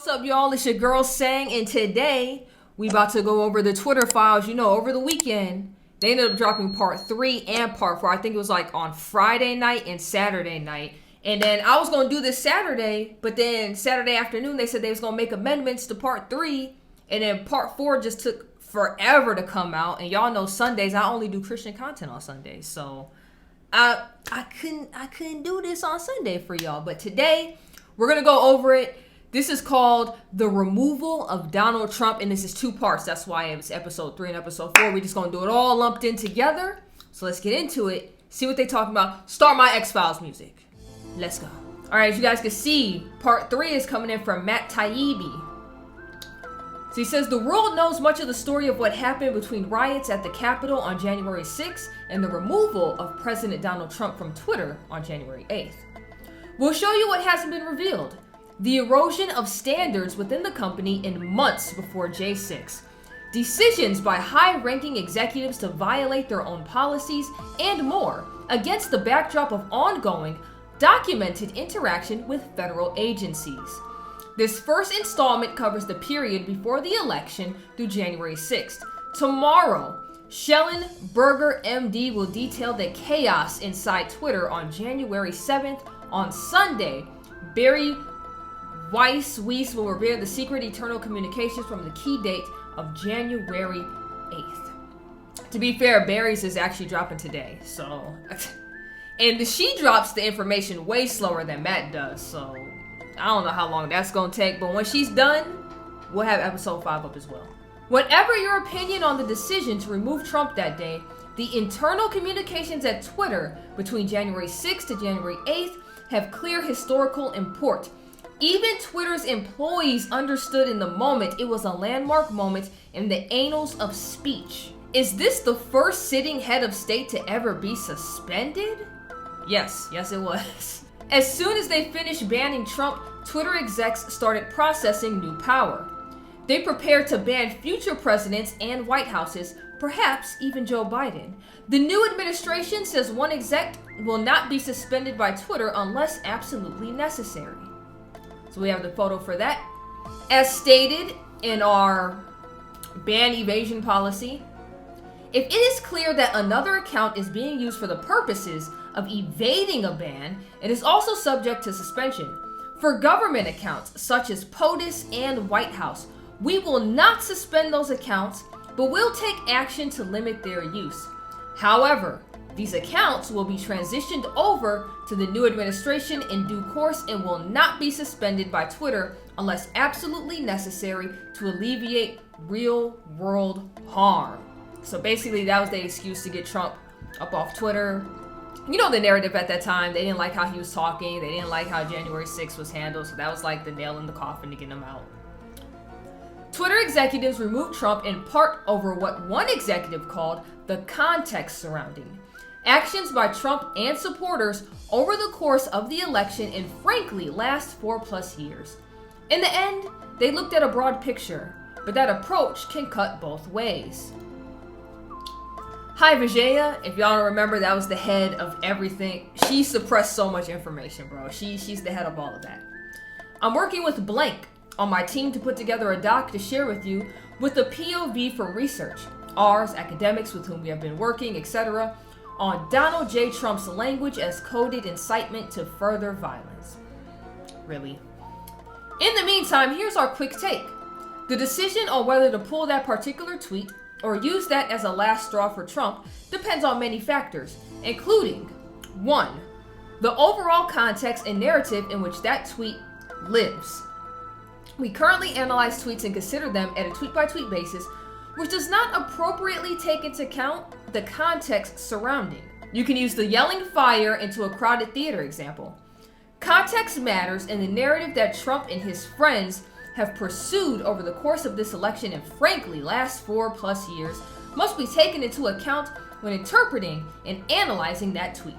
What's up, y'all? It's your girl Sang, and today we about to go over the Twitter files. You know, over the weekend, they ended up dropping part 3 and part 4. I think it was like on Friday night and Saturday night. And then I was going to do this Saturday, but then Saturday afternoon, they said they was going to make amendments to part 3. And then part 4 just took forever to come out. And y'all know Sundays, I only do Christian content on Sundays. So I couldn't do this on Sunday for y'all. But today, we're going to go over it. This is called The Removal of Donald Trump, and this is 2 parts. That's why it's episode 3 and episode 4. We're just going to do it all lumped in together. So let's get into it, see what they talking about. Start my X-Files music. Let's go. All right, as you guys can see, part 3 is coming in from Matt Taibbi. So he says, the world knows much of the story of what happened between riots at the Capitol on January 6th and the removal of President Donald Trump from Twitter on January 8th. We'll show you what hasn't been revealed. The erosion of standards within the company in months before J6. Decisions by high-ranking executives to violate their own policies and more against the backdrop of ongoing, documented interaction with federal agencies. This first installment covers the period before the election through January 6th. Tomorrow, Schellenberger MD will detail the chaos inside Twitter on January 7th. On Sunday, Bari Weiss will reveal the secret eternal communications from the key date of January 8th. To be fair, Barry's is actually dropping today, so... And she drops the information way slower than Matt does, so... I don't know how long that's gonna take, but when she's done, we'll have episode 5 up as well. Whatever your opinion on the decision to remove Trump that day, the internal communications at Twitter between January 6th to January 8th have clear historical import. Even Twitter's employees understood in the moment it was a landmark moment in the annals of speech. Is this the first sitting head of state to ever be suspended? Yes it was. As soon as they finished banning Trump, Twitter execs started processing new power. They prepared to ban future presidents and White Houses, perhaps even Joe Biden. The new administration says one exec will not be suspended by Twitter unless absolutely necessary. So we have the photo for that. As stated in our ban evasion policy, if it is clear that another account is being used for the purposes of evading a ban, it is also subject to suspension. For government accounts such as POTUS and White House, we will not suspend those accounts, but will take action to limit their use. However, these accounts will be transitioned over to the new administration in due course and will not be suspended by Twitter unless absolutely necessary to alleviate real-world harm. So basically, that was the excuse to get Trump up off Twitter. You know the narrative at that time. They didn't like how he was talking. They didn't like how January 6th was handled. So that was like the nail in the coffin to get him out. Twitter executives removed Trump in part over what one executive called the context surrounding actions by Trump and supporters over the course of the election and frankly last 4+ years. In the end, they looked at a broad picture, but that approach can cut both ways. Hi Vijaya, if y'all don't remember, that was the head of everything. She suppressed so much information, bro. She's the head of all of that. I'm working with Blank on my team to put together a doc to share with you with a POV for research, ours, academics with whom we have been working, etc., on Donald J. Trump's language as coded incitement to further violence. Really? In the meantime, here's our quick take. The decision on whether to pull that particular tweet or use that as a last straw for Trump depends on many factors, including 1. The overall context and narrative in which that tweet lives. We currently analyze tweets and consider them at a tweet-by-tweet basis, which does not appropriately take into account the context surrounding. You can use the yelling fire into a crowded theater example. Context matters, and the narrative that Trump and his friends have pursued over the course of this election and frankly last 4+ years must be taken into account when interpreting and analyzing that tweet.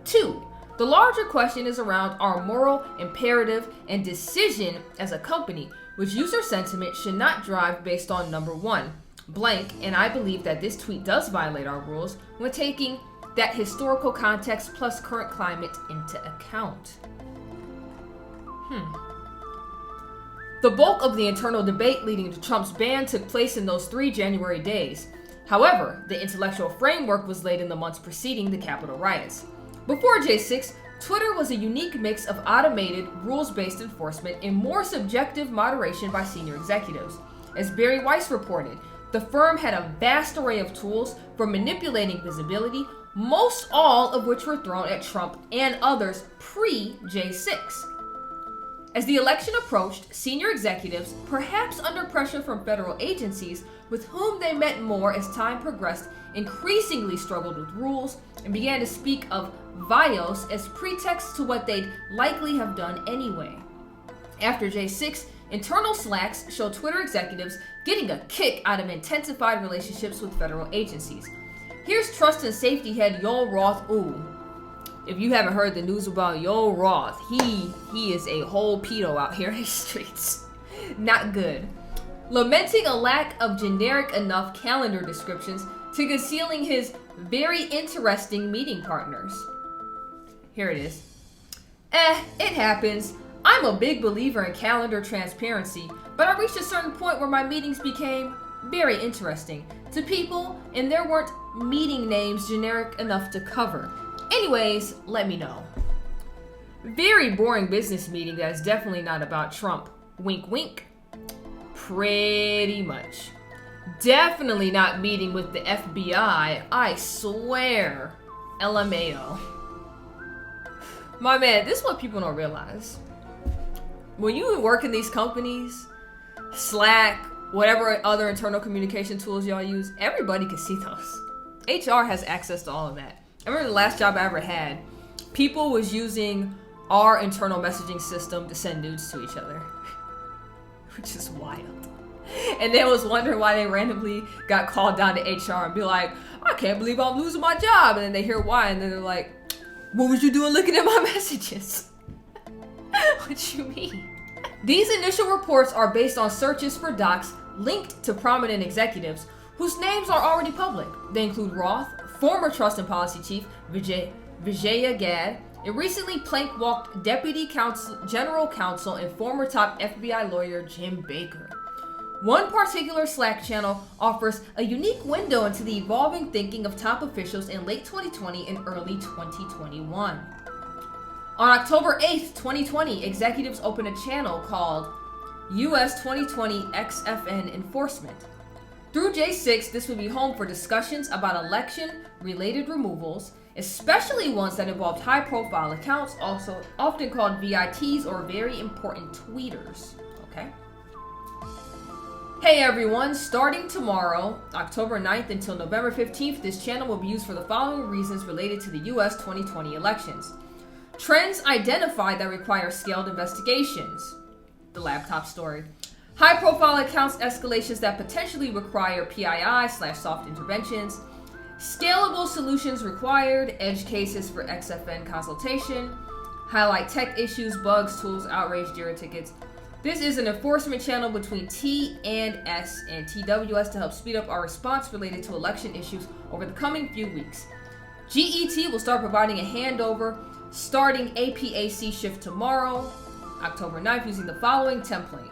2. The larger question is around our moral imperative and decision as a company, which user sentiment should not drive based on number 1, blank, and I believe that this tweet does violate our rules when taking that historical context plus current climate into account. The bulk of the internal debate leading to Trump's ban took place in those 3 January days. However, the intellectual framework was laid in the months preceding the Capitol riots. Before J6, Twitter was a unique mix of automated, rules-based enforcement and more subjective moderation by senior executives. As Barry Weiss reported, the firm had a vast array of tools for manipulating visibility, most all of which were thrown at Trump and others pre-J6. As the election approached, senior executives, perhaps under pressure from federal agencies with whom they met more as time progressed, increasingly struggled with rules and began to speak of vios as pretext to what they'd likely have done anyway. After J6, internal slacks showed Twitter executives getting a kick out of intensified relationships with federal agencies. Here's trust and safety head Yoel Roth. Ooh, if you haven't heard the news about Yoel Roth, he is a whole pedo out here in the streets. Not good. Lamenting a lack of generic enough calendar descriptions to concealing his very interesting meeting partners. Here it is. It happens. I'm a big believer in calendar transparency, but I reached a certain point where my meetings became very interesting to people and there weren't meeting names generic enough to cover. Anyways, let me know. Very boring business meeting that is definitely not about Trump. Wink, wink. Pretty much. Definitely not meeting with the FBI, I swear. LMAO. My man, this is what people don't realize. When you work in these companies, Slack, whatever other internal communication tools y'all use, everybody can see those. HR has access to all of that. I remember the last job I ever had, people was using our internal messaging system to send nudes to each other, which is wild. And they was wondering why they randomly got called down to HR and be like, I can't believe I'm losing my job. And then they hear why, and then they're like, what was you doing looking at my messages? What you mean? These initial reports are based on searches for docs linked to prominent executives whose names are already public. They include Roth, former Trust and Policy Chief Vijaya Gadde, and recently plank-walked Deputy General Counsel and former top FBI lawyer Jim Baker. One particular Slack channel offers a unique window into the evolving thinking of top officials in late 2020 and early 2021. On October 8th, 2020, executives opened a channel called US 2020 XFN Enforcement. Through J6, this would be home for discussions about election-related removals, especially ones that involved high-profile accounts, also often called VITs or very important tweeters. Okay. Hey everyone, starting tomorrow, October 9th until November 15th, this channel will be used for the following reasons related to the US 2020 elections. Trends identified that require scaled investigations. The laptop story. High-profile accounts escalations that potentially require PII/soft interventions. Scalable solutions required. Edge cases for XFN consultation. Highlight tech issues, bugs, tools, outrage, JIRA tickets. This is an enforcement channel between T and S and TWS to help speed up our response related to election issues over the coming few weeks. GET will start providing a handover starting APAC shift tomorrow, October 9th, using the following template.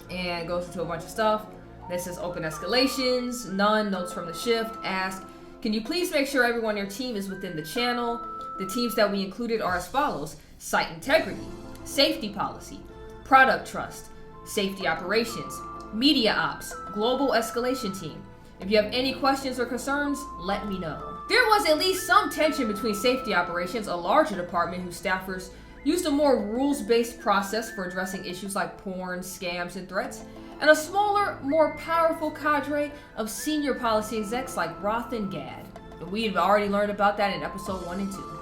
And it goes into a bunch of stuff. This says open escalations, none, notes from the shift, ask, can you please make sure everyone on your team is within the channel? The teams that we included are as follows: site integrity, safety policy, product trust, safety operations, media ops, global escalation team. If you have any questions or concerns, let me know. There was at least some tension between safety operations, a larger department whose staffers used a more rules-based process for addressing issues like porn, scams, and threats, and a smaller, more powerful cadre of senior policy execs like Roth and Gadde. We've already learned about that in episode 1 and 2.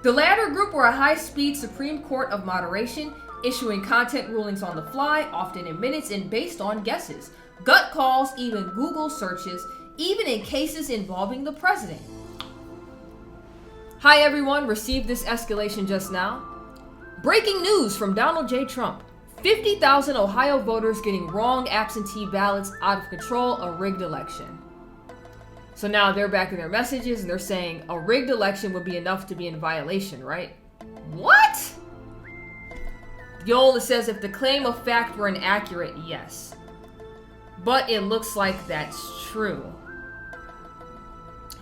The latter group were a high-speed Supreme Court of moderation, issuing content rulings on the fly, often in minutes and based on guesses, gut calls, even Google searches, even in cases involving the president. Hi everyone, received this escalation just now. Breaking news from Donald J. Trump. 50,000 Ohio voters getting wrong absentee ballots, out of control, a rigged election. So now they're back in their messages and they're saying a rigged election would be enough to be in violation, right? What? Yola says if the claim of fact were inaccurate, yes. But it looks like that's true.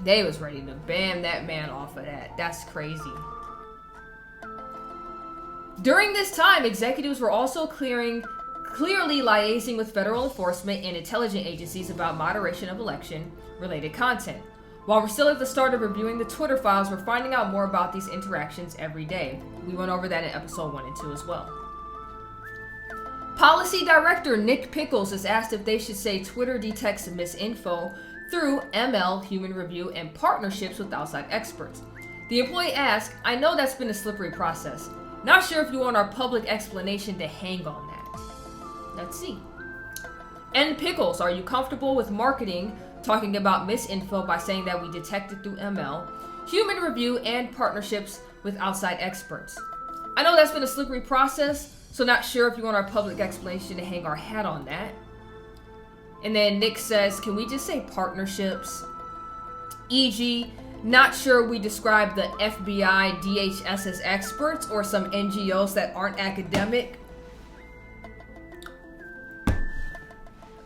They was ready to ban that man off of that. That's crazy. During this time, executives were also clearly liaising with federal enforcement and intelligence agencies about moderation of election-related content. While we're still at the start of reviewing the Twitter files, we're finding out more about these interactions every day. We went over that in episode 1 and 2 as well. Policy Director Nick Pickles is asked if they should say Twitter detects misinfo through ML, human review, and partnerships with outside experts. The employee asked, I know that's been a slippery process. Not sure if you want our public explanation to hang on that. Let's see. N. Pickles, are you comfortable with marketing talking about misinfo by saying that we detected through ML, human review, and partnerships with outside experts? I know that's been a slippery process, so not sure if you want our public explanation to hang our hat on that. And then Nick says, can we just say partnerships? E.g., not sure we describe the FBI, DHS as experts or some NGOs that aren't academic.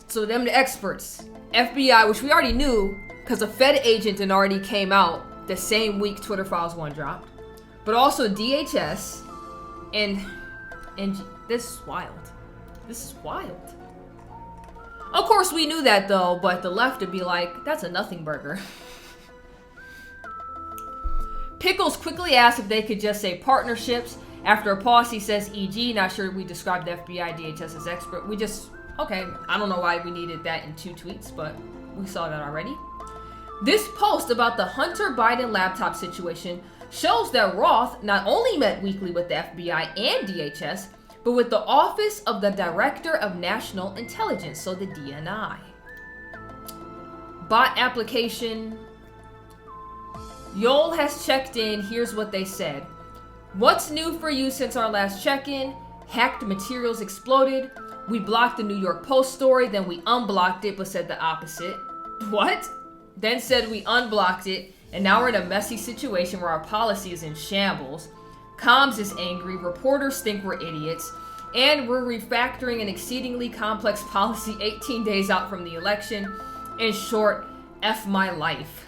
So them the experts. FBI, which we already knew because a Fed agent had already came out the same week Twitter Files 1 dropped. But also DHS and this is wild. This is wild. Of course we knew that though, but the left would be like, that's a nothing burger. Pickles quickly asked if they could just say partnerships. After a pause, he says, e.g., not sure we described the FBI, DHS as expert. Okay, I don't know why we needed that in 2 tweets, but we saw that already. This post about the Hunter Biden laptop situation shows that Roth not only met weekly with the FBI and DHS, but with the Office of the Director of National Intelligence, so the DNI. Bot application. Yol has checked in. Here's what they said. What's new for you since our last check-in? Hacked materials exploded. We blocked the New York Post story, then we unblocked it, but said the opposite. What? Then said we unblocked it, and now we're in a messy situation where our policy is in shambles. Comms is angry, reporters think we're idiots, and we're refactoring an exceedingly complex policy 18 days out from the election. In short, F my life.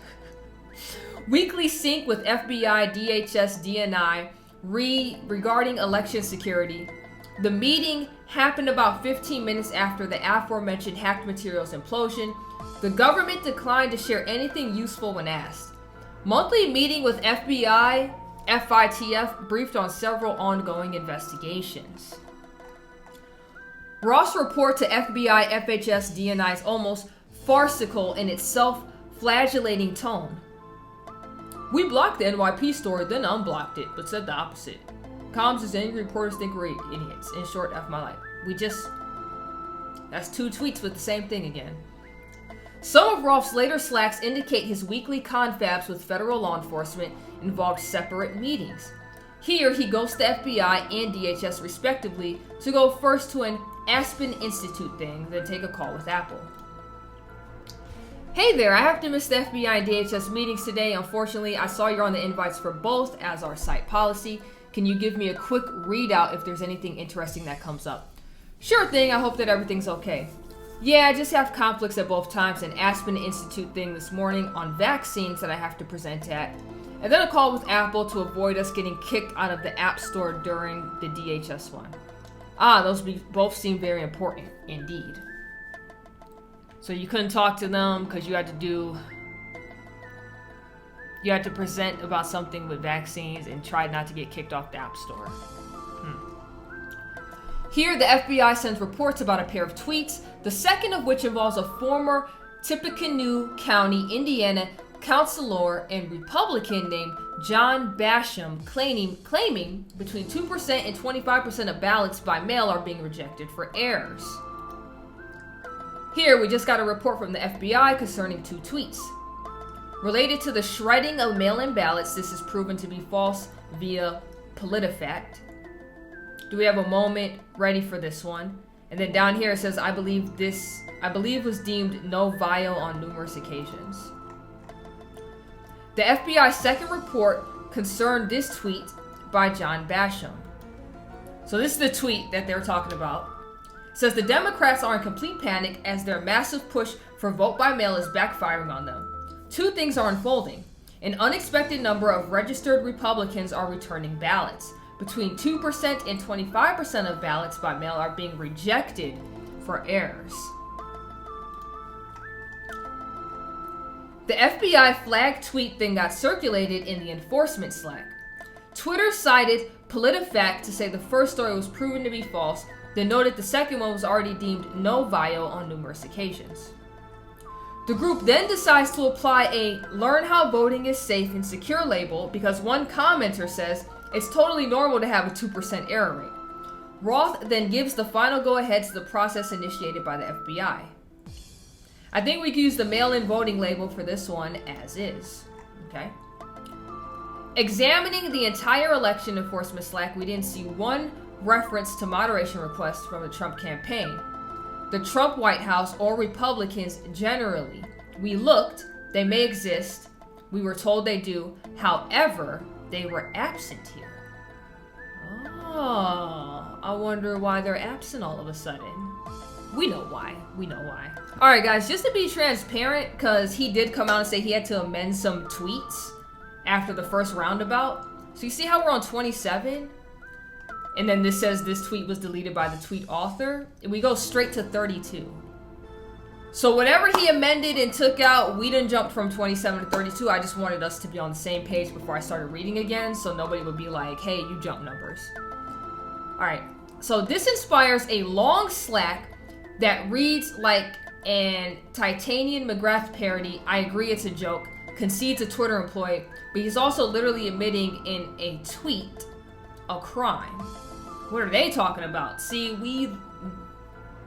Weekly sync with FBI, DHS, DNI regarding election security. The meeting happened about 15 minutes after the aforementioned hacked materials implosion. The government declined to share anything useful when asked. Monthly meeting with FBI, FITF briefed on several ongoing investigations. Ross report to FBI, FHS, DNI is almost farcical in its self-flagellating tone. We blocked the NYP story, then unblocked it, but said the opposite. Comms is angry, reporters think we're idiots. In short, F my life. That's 2 tweets with the same thing again. Some of Roth's later slacks indicate his weekly confabs with federal law enforcement involved separate meetings. Here, he goes to FBI and DHS respectively to go first to an Aspen Institute thing, then take a call with Apple. Hey there, I have to miss the FBI and DHS meetings today. Unfortunately, I saw you're on the invites for both as our site policy. Can you give me a quick readout if there's anything interesting that comes up? Sure thing, I hope that everything's okay. Yeah, I just have conflicts at both times, an Aspen Institute thing this morning on vaccines that I have to present at, and then a call with Apple to avoid us getting kicked out of the App Store during the DHS one. Those both seem very important indeed. So you couldn't talk to them because you had to present about something with vaccines and try not to get kicked off the App Store. Here, the FBI sends reports about a pair of tweets, the second of which involves a former Tippecanoe County, Indiana councilor and Republican named John Basham claiming between 2% and 25% of ballots by mail are being rejected for errors. Here, we just got a report from the FBI concerning 2 tweets. Related to the shredding of mail-in ballots, this is proven to be false via PolitiFact. Do we have a moment ready for this one? And then down here it says, I believe was deemed no vial on numerous occasions. The FBI's second report concerned this tweet by John Basham. So this is the tweet that they're talking about. It says the Democrats are in complete panic as their massive push for vote by mail is backfiring on them. Two things are unfolding. An unexpected number of registered Republicans are returning ballots. Between 2% and 25% of ballots by mail are being rejected for errors. The FBI flag tweet then got circulated in the enforcement Slack. Twitter cited PolitiFact to say the first story was proven to be false, then noted the second one was already deemed no vio on numerous occasions. The group then decides to apply a learn how voting is safe and secure label because one commenter says it's totally normal to have a 2% error rate. Roth then gives the final go-ahead to the process initiated by the FBI. I think we can use the mail-in voting label for this one as is. Okay. Examining the entire election enforcement Slack, we didn't see one reference to moderation requests from the Trump campaign, the Trump White House, or Republicans generally. We looked, they may exist, we were told they do, however, they were absent here. Oh, I wonder why they're absent all of a sudden. We know why. All right, guys, just to be transparent, because he did come out and say he had to amend some tweets after the first roundabout. So you see how we're on 27? And then this says this tweet was deleted by the tweet author. And we go straight to 32. So whatever he amended and took out, we didn't jump from 27 to 32. I just wanted us to be on the same page before I started reading again, so nobody would be like, hey, you jump numbers. All right, so this inspires a long Slack that reads like an Titanian McGrath parody. I agree it's a joke. Concedes a Twitter employee, but he's also literally admitting in a tweet a crime. What are they talking about? See,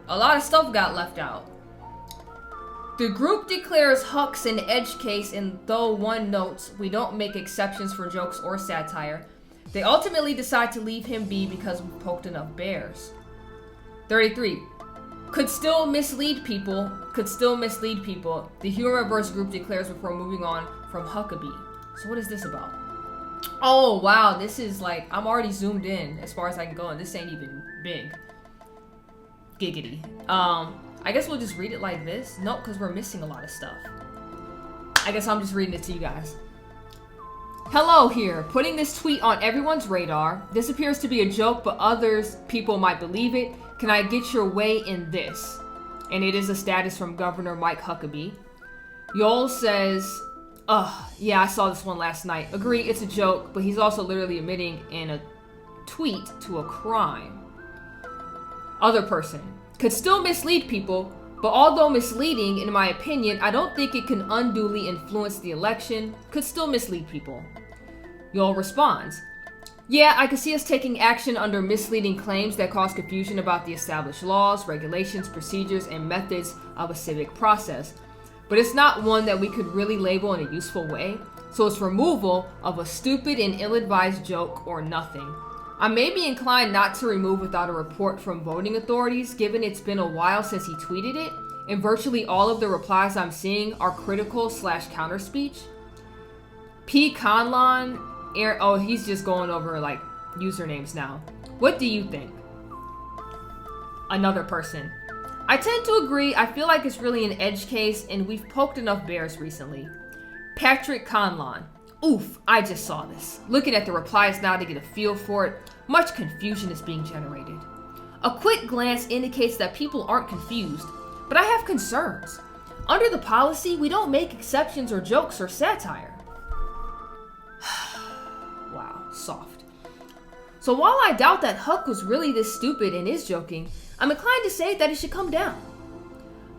a lot of stuff got left out. The group declares Huck's an edge case, and though one notes we don't make exceptions for jokes or satire, they ultimately decide to leave him be because we poked enough bears. 33. Could still mislead people. The Humorverse group declares before moving on from Huckabee. So what is this about? Oh, wow. This is like, I'm already zoomed in as far as I can go, and this ain't even big. Giggity. I guess we'll just read it like this. Nope, because we're missing a lot of stuff. I guess I'm just reading it to you guys. Hello here, putting this tweet on everyone's radar. This appears to be a joke, but others people might believe it. Can I get your way in this? And it is a status from Governor Mike Huckabee. Yoel says, yeah, I saw this one last night. Agree, it's a joke, but he's also literally admitting in a tweet to a crime. Other person. Could still mislead people, but although misleading, in my opinion, I don't think it can unduly influence the election. Could still mislead people. Yoel responds, yeah, I could see us taking action under misleading claims that cause confusion about the established laws, regulations, procedures, and methods of a civic process. But it's not one that we could really label in a useful way, so it's removal of a stupid and ill-advised joke or nothing. I may be inclined not to remove without a report from voting authorities, given it's been a while since he tweeted it, and virtually all of the replies I'm seeing are critical/counter speech. P. Conlon, oh, he's just going over like usernames now. What do you think? Another person. I tend to agree. I feel like it's really an edge case, and we've poked enough bears recently. Patrick Conlon. Oof, I just saw this. Looking at the replies now to get a feel for it, much confusion is being generated. A quick glance indicates that people aren't confused, but I have concerns. Under the policy, we don't make exceptions or jokes or satire. Wow, soft. So while I doubt that Huck was really this stupid and is joking, I'm inclined to say that he should come down.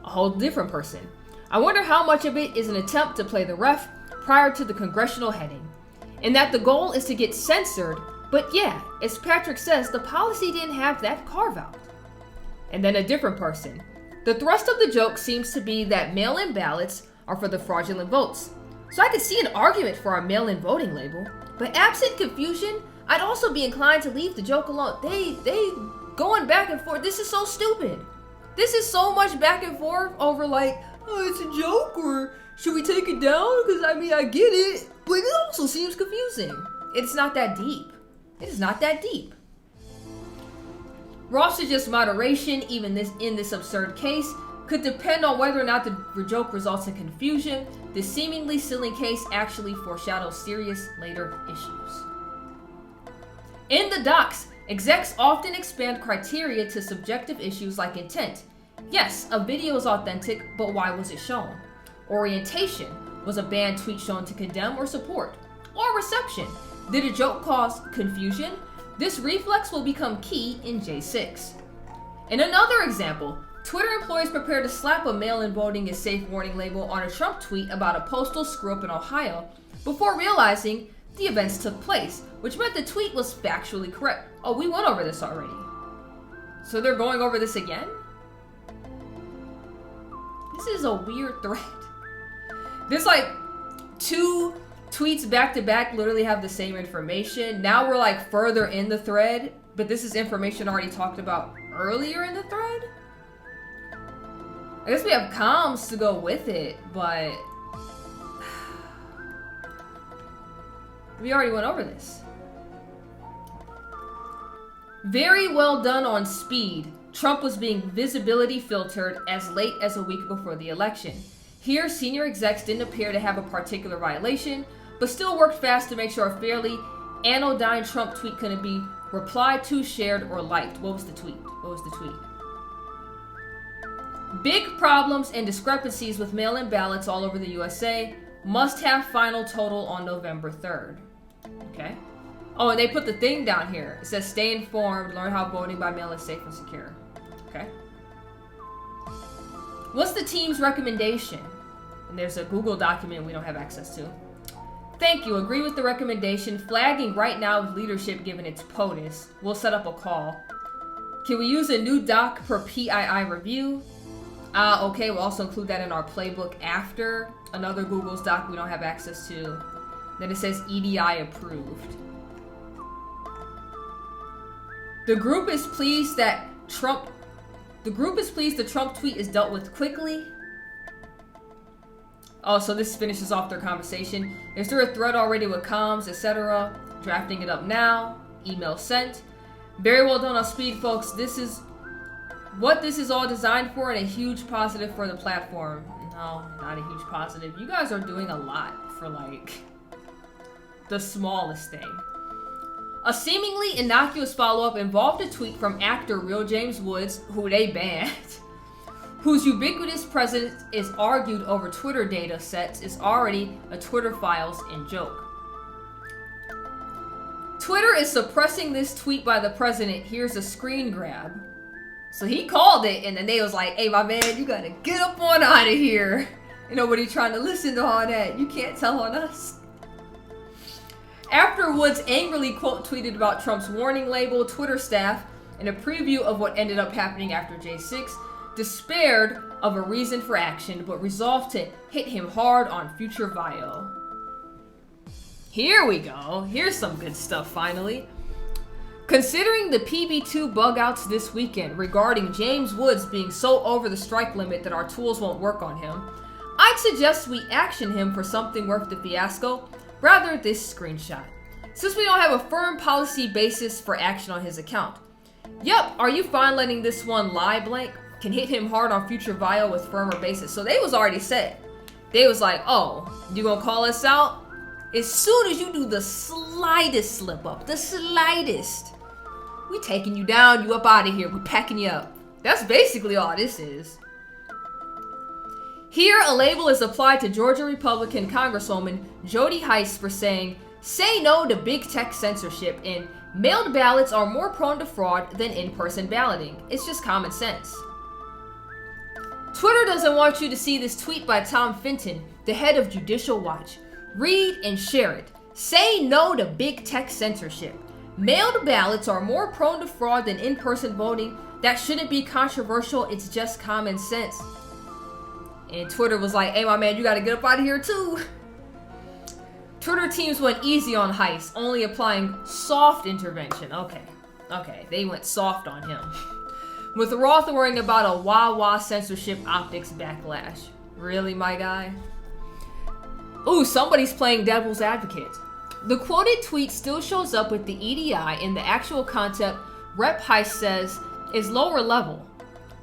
A whole different person. I wonder how much of it is an attempt to play the ref prior to the congressional heading, and that the goal is to get censored, but yeah, as Patrick says, the policy didn't have that carve-out. And then a different person. The thrust of the joke seems to be that mail-in ballots are for the fraudulent votes. So I could see an argument for our mail-in voting label, but absent confusion, I'd also be inclined to leave the joke alone. They going back and forth. This is so stupid. This is so much back and forth over like, oh, it's a joke, or should we take it down? Because I mean, I get it, but it also seems confusing. It's not that deep. It is not that deep. Ross suggests moderation, even in this absurd case, could depend on whether or not the joke results in confusion. This seemingly silly case actually foreshadows serious later issues. In the docs, execs often expand criteria to subjective issues like intent. Yes, a video is authentic, but why was it shown? Orientation. Was a banned tweet shown to condemn or support? Or reception. Did a joke cause confusion? This reflex will become key in J6. In another example, Twitter employees prepared to slap a mail-in voting is safe warning label on a Trump tweet about a postal screw-up in Ohio before realizing the events took place, which meant the tweet was factually correct. Oh, we went over this already. So they're going over this again? This is a weird thread. There's like 2 tweets back to back literally have the same information. Now we're like further in the thread, but this is information already talked about earlier in the thread? I guess we have comms to go with it, but we already went over this. Very well done on speed. Trump was being visibility filtered as late as a week before the election. Here, senior execs didn't appear to have a particular violation, but still worked fast to make sure a fairly anodyne Trump tweet couldn't be replied to, shared, or liked. What was the tweet? Big problems and discrepancies with mail-in ballots all over the USA. Must have final total on November 3rd. Okay. Oh, and they put the thing down here. It says, stay informed, learn how voting by mail is safe and secure. Okay. What's the team's recommendation? And there's a Google document we don't have access to. Thank you. Agree with the recommendation. Flagging right now with leadership given its POTUS. We'll set up a call. Can we use a new doc per PII review? Okay, we'll also include that in our playbook after. Another Google's doc we don't have access to. Then it says EDI approved. The group is pleased the Trump tweet is dealt with quickly. Oh, so this finishes off their conversation. Is there a thread already with comms, etc.? Drafting it up now. Email sent. Very well done on speed, folks. This is what this is all designed for, and a huge positive for the platform. No, not a huge positive. You guys are doing a lot for like the smallest thing. A seemingly innocuous follow-up involved a tweet from actor Real James Woods, who they banned, whose ubiquitous presence is argued over Twitter data sets is already a Twitter files in joke. Twitter is suppressing this tweet by the president. Here's a screen grab. So he called it, and then they was like, hey, my man, you gotta get up on out of here. Ain't nobody trying to listen to all that. You can't tell on us. After Woods angrily quote tweeted about Trump's warning label, Twitter staff, in a preview of what ended up happening after J6, despaired of a reason for action, but resolved to hit him hard on future VIO. Here we go. Here's some good stuff, finally. Considering the PB2 bug outs this weekend regarding James Woods being so over the strike limit that our tools won't work on him, I'd suggest we action him for something worth the fiasco, rather this screenshot, since we don't have a firm policy basis for action on his account. Yup, are you fine letting this one lie blank? Can hit him hard on future VIO with firmer basis. So they was already set. They was like, oh, you gonna call us out? As soon as you do the slightest slip up, the slightest, we taking you down, you up out of here, we packing you up. That's basically all this is. Here, a label is applied to Georgia Republican Congresswoman Jody Hice for saying, say no to big tech censorship, and mailed ballots are more prone to fraud than in-person balloting. It's just common sense. Twitter doesn't want you to see this tweet by Tom Fenton, the head of Judicial Watch. Read and share it. Say no to big tech censorship. Mailed ballots are more prone to fraud than in-person voting. That shouldn't be controversial. It's just common sense. And Twitter was like, hey, my man, you got to get up out of here, too. Twitter teams went easy on Heist, only applying soft intervention. Okay, they went soft on him. With Roth worrying about a wah-wah censorship optics backlash. Really, my guy? Ooh, somebody's playing devil's advocate. The quoted tweet still shows up with the EDI in the actual concept. Rep Heist says, is lower level.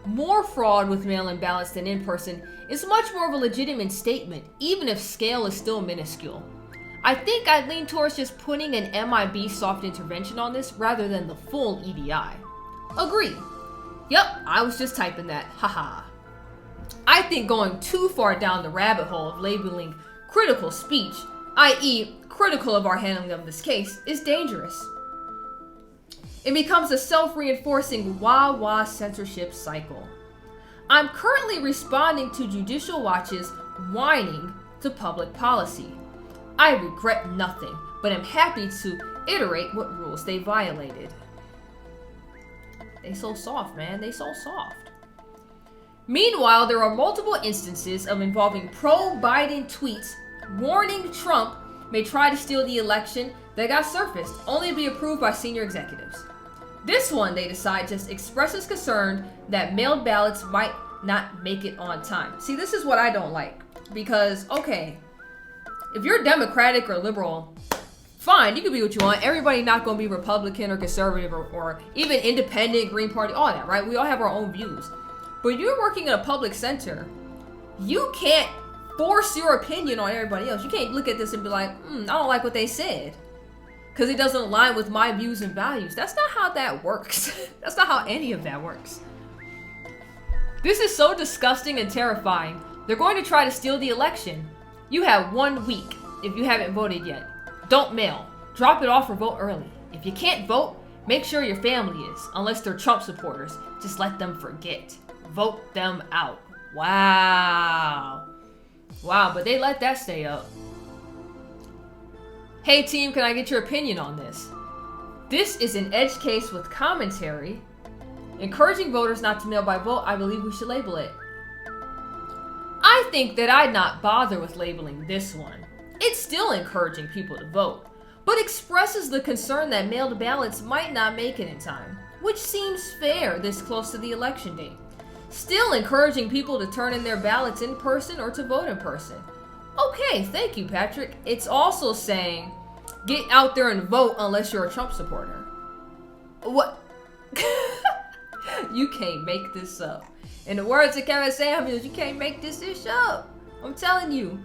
More fraud with mail-in ballots than in person is much more of a legitimate statement, even if scale is still minuscule. I think I'd lean towards just putting an MIB soft intervention on this rather than the full EDI. Agreed. Yep, I was just typing that, haha. I think going too far down the rabbit hole of labeling critical speech, i.e. critical of our handling of this case, is dangerous. It becomes a self-reinforcing wah-wah censorship cycle. I'm currently responding to Judicial Watch's whining to public policy. I regret nothing, but am happy to iterate what rules they violated. They so soft, man. They so soft. Meanwhile, there are multiple instances of involving pro-Biden tweets warning Trump may try to steal the election that got surfaced, only to be approved by senior executives. This one, they decide, just expresses concern that mailed ballots might not make it on time. See, this is what I don't like. Because, okay, if you're Democratic or liberal, fine, you can be what you want. Everybody not going to be Republican or conservative or even independent, Green Party, all that, right? We all have our own views. But if you're working in a public center, you can't force your opinion on everybody else. You can't look at this and be like, I don't like what they said, because it doesn't align with my views and values. That's not how that works. That's not how any of that works. This is so disgusting and terrifying. They're going to try to steal the election. You have 1 week if you haven't voted yet. Don't mail. Drop it off or vote early. If you can't vote, make sure your family is, unless they're Trump supporters. Just let them forget. Vote them out. Wow. Wow, but they let that stay up. Hey team, can I get your opinion on this? This is an edge case with commentary. Encouraging voters not to mail by vote, I believe we should label it. I think that I'd not bother with labeling this one. It's still encouraging people to vote, but expresses the concern that mailed ballots might not make it in time, which seems fair this close to the election date. Still encouraging people to turn in their ballots in person or to vote in person. Okay, thank you, Patrick. It's also saying, get out there and vote unless you're a Trump supporter. What? You can't make this up. In the words of Kevin Samuels, you can't make this ish up. I'm telling you.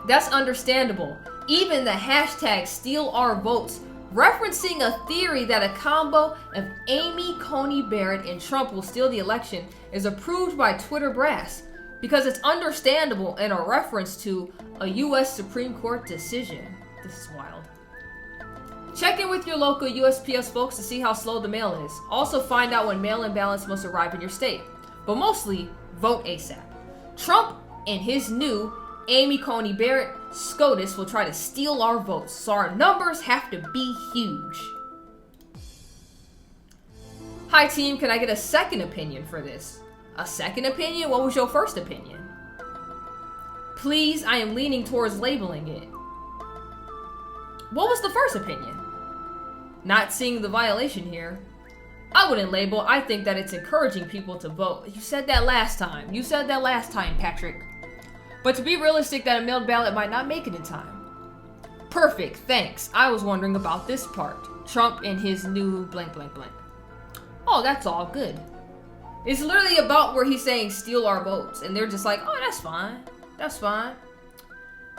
That's understandable. Even the hashtag steal our votes, referencing a theory that a combo of Amy Coney Barrett and Trump will steal the election, is approved by Twitter brass because it's understandable and a reference to a U.S. Supreme Court decision. This is wild. Check in with your local USPS folks to see how slow the mail is. Also find out when mail-in ballots must arrive in your state. But mostly, vote ASAP. Trump and his new Amy Coney Barrett SCOTUS will try to steal our votes, so our numbers have to be huge. Hi team, can I get a second opinion for this? A second opinion? What was your first opinion? Please, I am leaning towards labeling it. What was the first opinion? Not seeing the violation here. I wouldn't label. I think that it's encouraging people to vote. You said that last time. You said that last time, Patrick. But to be realistic, that a mailed ballot might not make it in time. Perfect, thanks. I was wondering about this part. Trump and his new blank blank blank. Oh, that's all good. It's literally about where he's saying steal our votes. And they're just like, oh, that's fine. That's fine.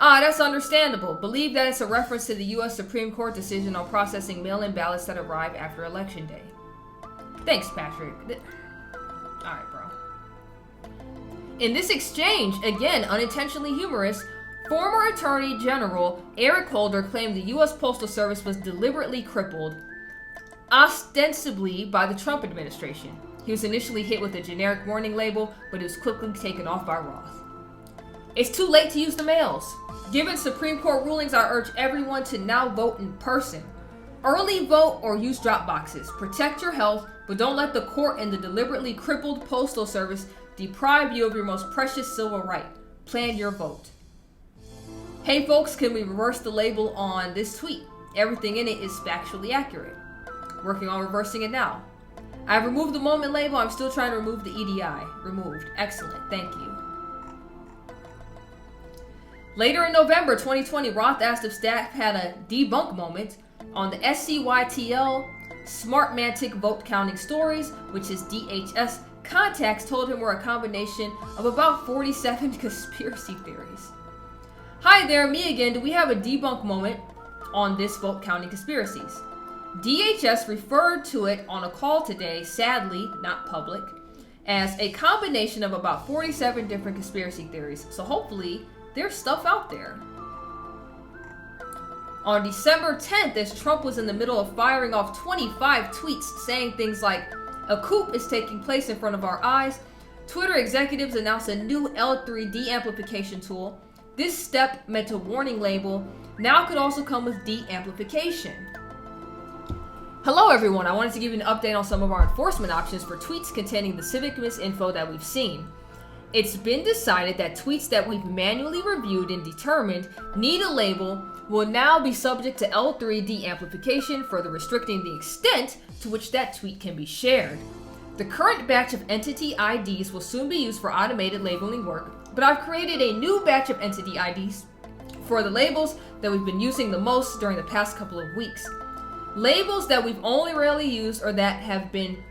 Ah, that's understandable. Believe that it's a reference to the U.S. Supreme Court decision on processing mail-in ballots that arrive after Election Day. Thanks, Patrick. Alright, bro. In this exchange, again unintentionally humorous, former Attorney General Eric Holder claimed the U.S. Postal Service was deliberately crippled, ostensibly by the Trump administration. He was initially hit with a generic warning label, but it was quickly taken off by Roth. It's too late to use the mails. Given Supreme Court rulings, I urge everyone to now vote in person. Early vote or use drop boxes. Protect your health, but don't let the court and the deliberately crippled Postal Service deprive you of your most precious civil right. Plan your vote. Hey folks, can we reverse the label on this tweet? Everything in it is factually accurate. Working on reversing it now. I've removed the moment label. I'm still trying to remove the EDI. Removed. Excellent. Thank you. Later in November 2020, Roth asked if staff had a debunk moment on the SCYTL Smartmatic Vote Counting Stories, which is DHS, contacts told him were a combination of about 47 conspiracy theories. Hi there, me again. Do we have a debunk moment on this vote counting conspiracies? DHS referred to it on a call today, sadly not public, as a combination of about 47 different conspiracy theories. So hopefully there's stuff out there. On December 10th, as Trump was in the middle of firing off 25 tweets saying things like, "A coup is taking place in front of our eyes," Twitter executives announced a new L3 de-amplification tool. This step, meant a warning label, now could also come with de-amplification. Hello everyone, I wanted to give you an update on some of our enforcement options for tweets containing the civic misinfo that we've seen. It's been decided that tweets that we've manually reviewed and determined need a label will now be subject to L3 de-amplification, further restricting the extent to which that tweet can be shared. The current batch of entity IDs will soon be used for automated labeling work, but I've created a new batch of entity IDs for the labels that we've been using the most during the past couple of weeks. Labels that we've only rarely used or that have been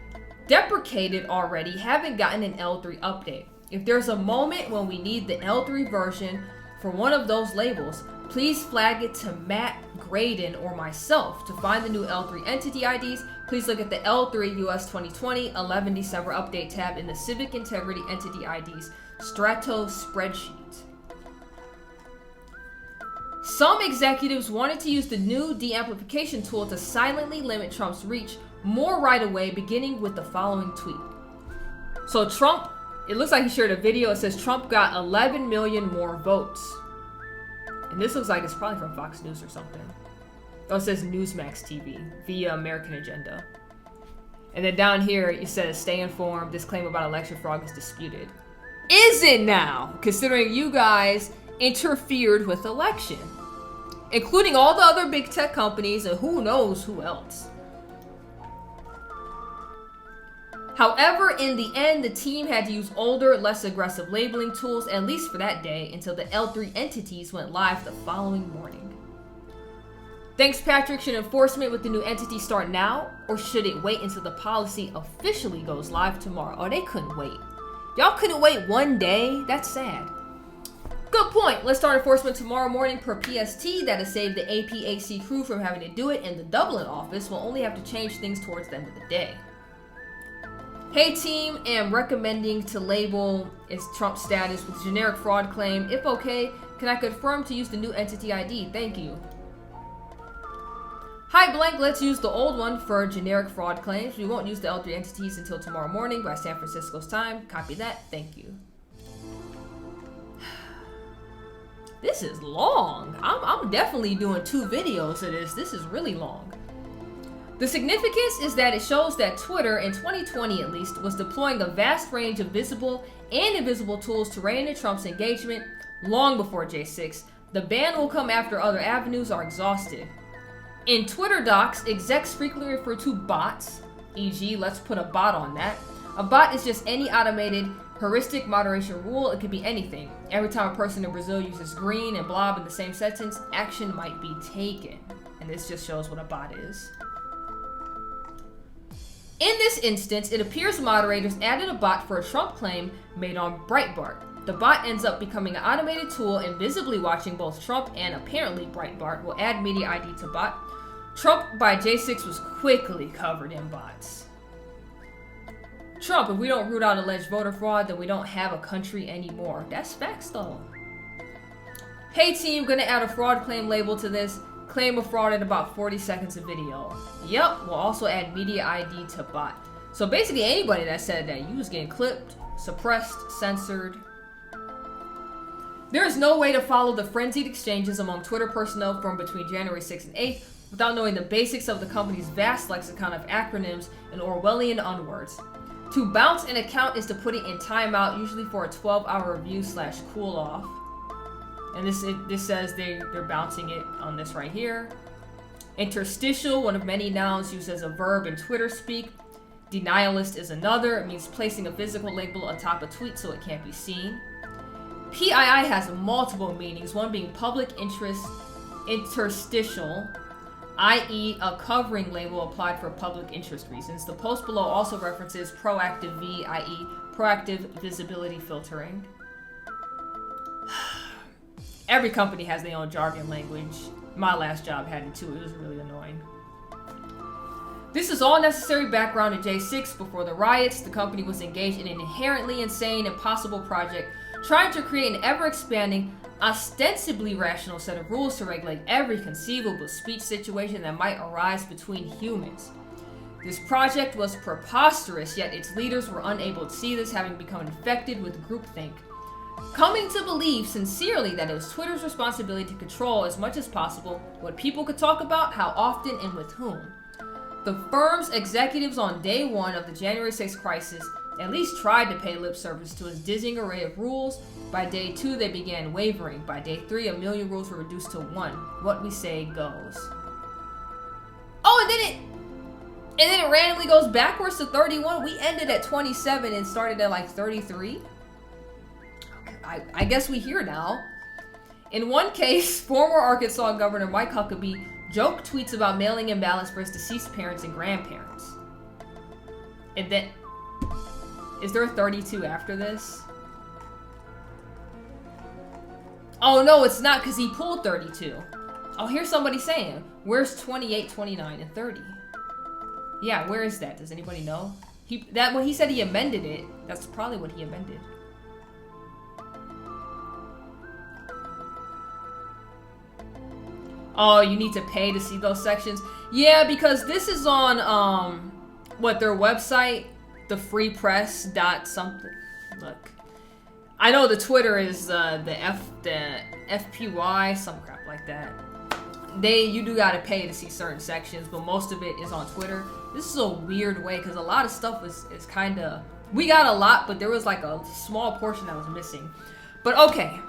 deprecated already haven't gotten an L3 update. If there's a moment when we need the L3 version for one of those labels, please flag it to Matt, Graydon, or myself. To find the new L3 entity IDs, please look at the L3 US 2020 11 December update tab in the Civic Integrity Entity IDs Strato spreadsheet. Some executives wanted to use the new de-amplification tool to silently limit Trump's reach more right away, beginning with the following tweet. So Trump, it looks like he shared a video. It says Trump got 11 million more votes. And this looks like it's probably from Fox News or something. Oh, it says Newsmax TV via American Agenda. And then down here it says, "Stay informed. This claim about election fraud is disputed." Is it now? Considering you guys interfered with election, including all the other big tech companies and who knows who else. However, in the end, the team had to use older, less aggressive labeling tools, at least for that day, until the L3 entities went live the following morning. Thanks, Patrick. Should enforcement with the new entity start now, or should it wait until the policy officially goes live tomorrow? Oh, they couldn't wait. Y'all couldn't wait one day? That's sad. Good point. Let's start enforcement tomorrow morning per PST. That'll save the APAC crew from having to do it, and the Dublin office will only have to change things towards the end of the day. Hey team, am recommending to label its Trump status with generic fraud claim. If okay, can I confirm to use the new entity ID? Thank you. Hi blank, let's use the old one for generic fraud claims. We won't use the L3 entities until tomorrow morning by San Francisco's time. Copy that. Thank you. This is long. I'm definitely doing 2 videos of this. This is really long. The significance is that it shows that Twitter, in 2020 at least, was deploying a vast range of visible and invisible tools to rein in Trump's engagement long before J6. The ban will come after other avenues are exhausted. In Twitter docs, execs frequently refer to bots, e.g., let's put a bot on that. A bot is just any automated heuristic moderation rule. It could be anything. Every time a person in Brazil uses green and blob in the same sentence, action might be taken. And this just shows what a bot is. In this instance, it appears moderators added a bot for a Trump claim made on Breitbart. The bot ends up becoming an automated tool and visibly watching both Trump and apparently Breitbart. Will add media ID to bot. Trump by J6 was quickly covered in bots. Trump, if we don't root out alleged voter fraud, then we don't have a country anymore. That's facts though. Hey team, gonna add a fraud claim label to this. Claim of fraud in about 40 seconds of video. Yep, we'll also add media ID to bot. So basically anybody that said that you was getting clipped, suppressed, censored. There is no way to follow the frenzied exchanges among Twitter personnel from between January 6th and 8th without knowing the basics of the company's vast lexicon of acronyms and Orwellian unwords. To bounce an account is to put it in timeout, usually for a 12-hour review / cool off. And this says they're bouncing it on this right here. Interstitial, one of many nouns used as a verb in Twitter speak. Denialist is another. It means placing a physical label atop a tweet so it can't be seen. PII has multiple meanings, one being public interest interstitial. i.e. a covering label applied for public interest reasons. The post below also references proactive V, i.e. proactive visibility filtering. Every company has their own jargon language. My last job had it too. It was really annoying. This is all necessary background in J6. Before the riots, the company was engaged in an inherently insane, impossible project, trying to create an ever-expanding, ostensibly rational set of rules to regulate every conceivable speech situation that might arise between humans. This project was preposterous, yet its leaders were unable to see this, having become infected with groupthink, coming to believe sincerely that it was Twitter's responsibility to control as much as possible what people could talk about, how often, and with whom. The firm's executives on day one of the January 6th crisis at least tried to pay lip service to its dizzying array of rules. By day 2, they began wavering. By day 3, a million rules were reduced to 1. What we say goes. Oh, and then it randomly goes backwards to 31. We ended at 27 and started at like 33. I guess we here now. In one case, former Arkansas Governor Mike Huckabee joked tweets about mailing in ballots for his deceased parents and grandparents. And then, is there a 32 after this? Oh no, it's not, because he pulled 32. Oh, here's somebody saying, where's 28, 29, and 30? Yeah, where is that? Does anybody know? When he said he amended it, that's probably what he amended. Oh, you need to pay to see those sections? Yeah, because this is on, their website, the free press dot something. Look. I know the Twitter is, the FPY, some crap like that. You do gotta pay to see certain sections, but most of it is on Twitter. This is a weird way, because a lot of stuff is kinda, we got a lot, but there was like a small portion that was missing. But okay.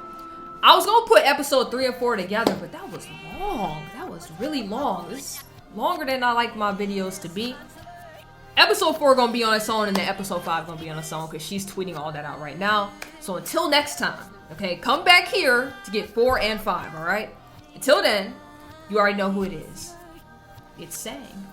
I was gonna put episode 3 and 4 together, but that was long. That was really long. It's longer than I like my videos to be. Episode 4 gonna be on its own, and then episode 5 gonna be on its own, because she's tweeting all that out right now. So until next time, okay, come back here to get 4 and 5, alright? Until then, you already know who it is. It's Sang.